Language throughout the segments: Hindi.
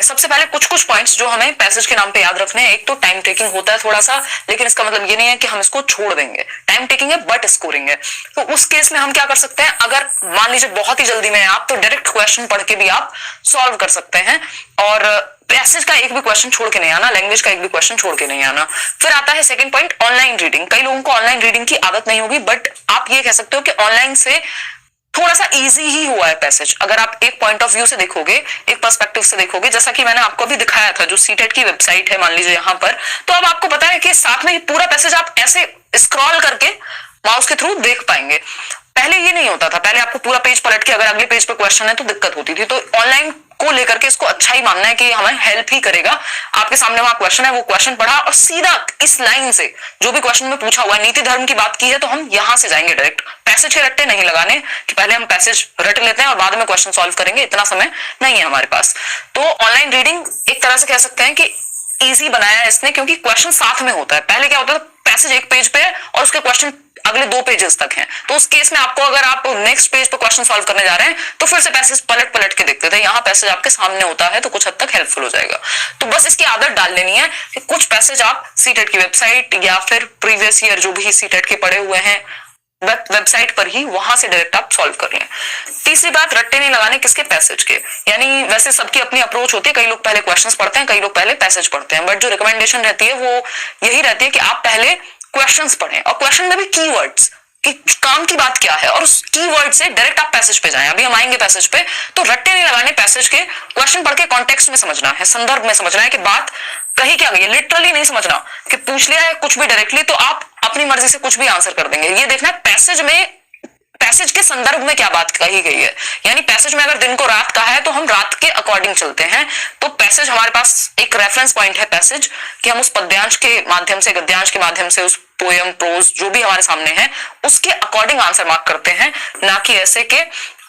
सबसे पहले कुछ पॉइंट्स जो हमें पैसेज के नाम पे याद रखने हैं। एक तो टाइम टेकिंग होता है थोड़ा सा, लेकिन इसका मतलब ये नहीं है कि हम इसको छोड़ देंगे। टाइम टेकिंग है बट स्कोरिंग है। तो उस केस में हम क्या कर सकते हैं, अगर मान लीजिए बहुत ही जल्दी में आप, तो डायरेक्ट क्वेश्चन पढ़ के भी आप सॉल्व कर सकते हैं, और पैसेज का एक भी क्वेश्चन छोड़ के नहीं आना, लैंग्वेज का एक भी क्वेश्चन छोड़ के नहीं आना। फिर आता है सेकंड पॉइंट, ऑनलाइन रीडिंग। कई लोगों को ऑनलाइन रीडिंग की आदत नहीं होगी, बट आप ये कह सकते हो कि ऑनलाइन से थोड़ा सा इजी ही हुआ है पैसेज। अगर आप एक पॉइंट ऑफ व्यू से देखोगे, एक पर्सपेक्टिव से देखोगे, जैसा कि मैंने आपको अभी दिखाया था, जो सीटेट की वेबसाइट है मान लीजिए यहाँ पर, तो अब आपको पता है कि साथ में पूरा पैसेज आप ऐसे स्क्रॉल करके माउस के थ्रू देख पाएंगे। पहले ये नहीं होता था, पहले आपको पूरा पेज पलट के अगर अगले पेज पे क्वेश्चन है तो दिक्कत होती थी। तो ऑनलाइन को लेकर के इसको अच्छा ही मानना है कि हमें हेल्प ही करेगा। आपके सामने वहां क्वेश्चन है, वो क्वेश्चन पढ़ा और सीधा इस लाइन से जो भी क्वेश्चन में पूछा हुआ है, नीति धर्म की बात की है तो हम यहां से जाएंगे डायरेक्ट। पैसेज के रट्टे नहीं लगाने कि पहले हम पैसेज रट लेते हैं और बाद में क्वेश्चन सॉल्व करेंगे, इतना समय नहीं है हमारे पास। तो ऑनलाइन रीडिंग एक तरह से कह सकते हैं कि इजी बनाया है इसने, क्योंकि क्वेश्चन साथ में होता है। पहले क्या होता था, पैसेज एक पेज पे है और उसके क्वेश्चन अगले 2 पेजेस तक हैं। तो उस केस में आपको, अगर आप नेक्स्ट पेज पे क्वेश्चन सॉल्व करने जा रहे हैं तो फिर से पैसेज पलट पलट के देखते थे। यहाँ पैसेज आपके सामने होता है तो कुछ हद तक हेल्पफुल हो जाएगा। तो बस इसकी आदत डाल लेनी है कि कुछ पैसेज आप सीटेट की वेबसाइट या फिर प्रीवियस ईयर जो भी सीटेट के पढ़े हुए हैं वेबसाइट पर ही, वहां से डायरेक्ट आप सॉल्व कर लें। तीसरी बात, रट्टे नहीं लगाने किसके, पैसेज के। यानी वैसे सबकी अपनी अप्रोच होती है, कई लोग पहले क्वेश्चंस पढ़ते हैं, कई लोग पहले पैसेज पढ़ते हैं, बट जो रिकमेंडेशन रहती है वो यही रहती है कि आप पहले क्वेश्चंस पढ़ें, और क्वेश्चन में भी कीवर्ड्स कि काम की बात क्या है, और उस कीवर्ड से डायरेक्ट आप पैसेज पे जाएं। अभी हम आएंगे पैसेज पे, तो रट्टे नहीं लगाने पैसेज के। क्वेश्चन पढ़ के कॉन्टेक्स्ट में समझना है, संदर्भ में समझना है कि बात कही क्या गई है। लिटरली नहीं समझना कि पूछ लिया है कुछ भी डायरेक्टली तो आप अपनी मर्जी से कुछ भी आंसर कर देंगे। ये देखना है पैसेज में, पैसेज के संदर्भ में क्या बात कही गई है। यानी पैसेज में अगर दिन को रात कहा है तो हम रात के अकॉर्डिंग चलते हैं। तो पैसेज हमारे पास एक रेफरेंस पॉइंट है पैसेज, कि हम उस पद्यांश के माध्यम से, गद्यांश के माध्यम से, उस पोयम प्रोज जो भी हमारे सामने है उसके अकॉर्डिंग आंसर मार्क करते हैं, ना कि ऐसे के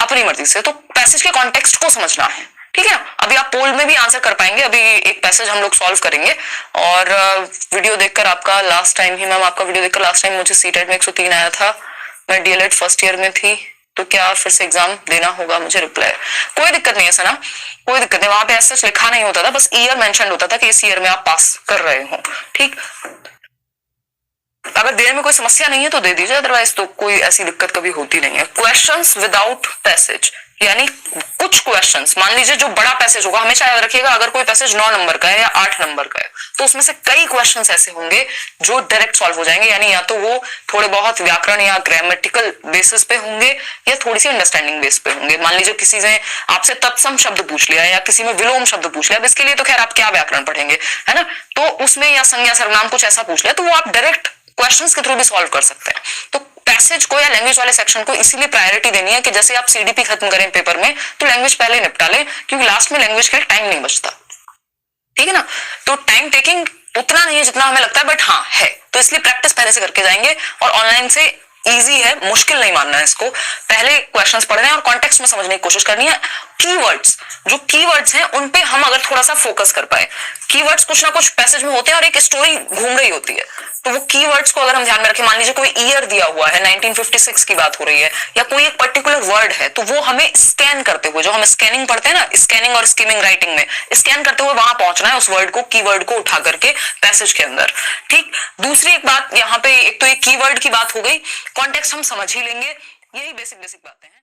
अपनी मर्जी से। तो पैसेज के कॉन्टेक्स्ट को समझना है, ठीक है। अभी आप पोल में भी आंसर कर पाएंगे। अभी एक पैसेज हम लोग सॉल्व करेंगे, और वीडियो देखकर आपका लास्ट टाइम ही, मैम आपका वीडियो देखकर लास्ट टाइम मुझे सीटेट में 103 आया था, मैं डीएलएड फर्स्ट ईयर में थी, तो क्या फिर से एग्जाम देना होगा मुझे? रिप्लाई, कोई दिक्कत नहीं है सना, कोई दिक्कत नहीं। वहां पे ऐसा लिखा नहीं होता था, बस ईयर मेंशन होता था कि इस ईयर में आप पास कर रहे हो, ठीक। अगर देने में कोई समस्या नहीं है तो दे दीजिए, अदरवाइज तो कोई ऐसी दिक्कत कभी होती नहीं है। क्वेश्चंस विदाउट पैसेज, यानी कुछ क्वेश्चंस, मान लीजिए जो बड़ा पैसेज होगा, हमेशा याद रखिएगा, अगर कोई पैसेज 9 नंबर का है या 8 नंबर का है तो उसमें से कई क्वेश्चंस ऐसे होंगे जो डायरेक्ट सॉल्व हो जाएंगे। यानी या तो वो थोड़े बहुत व्याकरण या ग्रामेटिकल बेसिस पे होंगे या थोड़ी सी अंडरस्टैंडिंग बेस पे होंगे। मान लीजिए किसी ने आपसे तत्सम शब्द पूछ लिया या किसी में विलोम शब्द पूछ लिया, इसके लिए तो खैर आप क्या व्याकरण पढ़ेंगे, है ना। तो उसमें या संज्ञा सर्वनाम कुछ ऐसा पूछ लिया तो वो आप डायरेक्ट क्वेश्चंस के थ्रू भी सॉल्व कर सकते हैं। तो पैसेज को या लैंग्वेज वाले सेक्शन को इसीलिए प्रायोरिटी देनी है कि जैसे आप सीडीपी खत्म करें पेपर में तो लैंग्वेज पहले निपटा लें, क्योंकि लास्ट में लैंग्वेज के लिए टाइम नहीं बचता, ठीक है ना। तो टाइम टेकिंग उतना नहीं है जितना हमें लगता है, बट हाँ है, तो इसलिए प्रैक्टिस पहले से करके जाएंगे। और ऑनलाइन से इजी है, मुश्किल नहीं मानना है इसको। पहले क्वेश्चंस पढ़ने हैं और कॉन्टेक्स्ट में समझने की कोशिश करनी है। कीवर्ड्स, जो कीवर्ड्स हैं उन पे हम अगर थोड़ा सा फोकस कर पाए, कीवर्ड्स कुछ ना कुछ पैसेज में होते हैं और एक स्टोरी घूम रही होती है, तो वो कीवर्ड्स को अगर हम ध्यान में रखें, मान लीजिए कोई ईयर दिया हुआ है, 1956 की बात हो रही है, या कोई एक पर्टिकुलर वर्ड है, तो वो हमें स्कैन करते हुए, जो हम स्कैनिंग पढ़ते हैं ना, स्कैनिंग और स्किमिंग राइटिंग में, स्कैन करते हुए वहां पहुंचना है उस वर्ड को, कीवर्ड को उठा करके पैसेज के अंदर, ठीक। दूसरी एक बात यहाँ पे, एक तो एक कीवर्ड की बात हो गई, कॉन्टेक्स्ट हम समझ ही लेंगे, यही बेसिक बातें हैं।